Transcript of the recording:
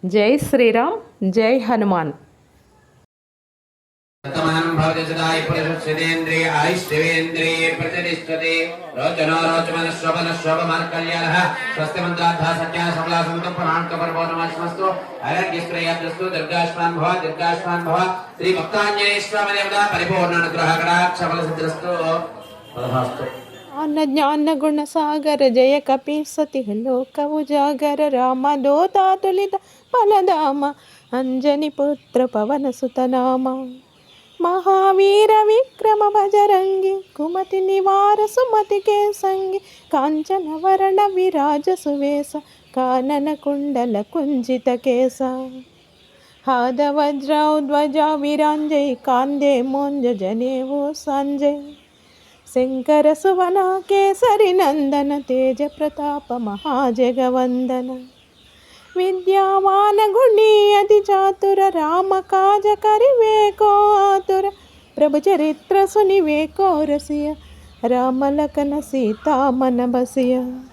జై శ్రీరామ్, జై హనుమాన్. ज्ञान ज्ञान गुण सागर जय कपि सति लोक उजागर राम दोता तुलित फलदाम अंजनी पुत्र पवन सुत नाम महावीर विक्रम बजरंगी कुमति निवार सुमति के संगी कांचन वरण विराज सुवेश कानन कुंडल कुंजित केसा हाद वज्रौ ध्वजा विरांजय कांदे मोंज जनेऊ संजय शंकर सुवन केसरी नंदन तेज प्रताप महाजगवंदन विद्यावान गुणी अति चातुर राम काज करिवे को आतुर प्रभु चरित्र सुनिवे को रसिया राम लखन सीता मन बसिया.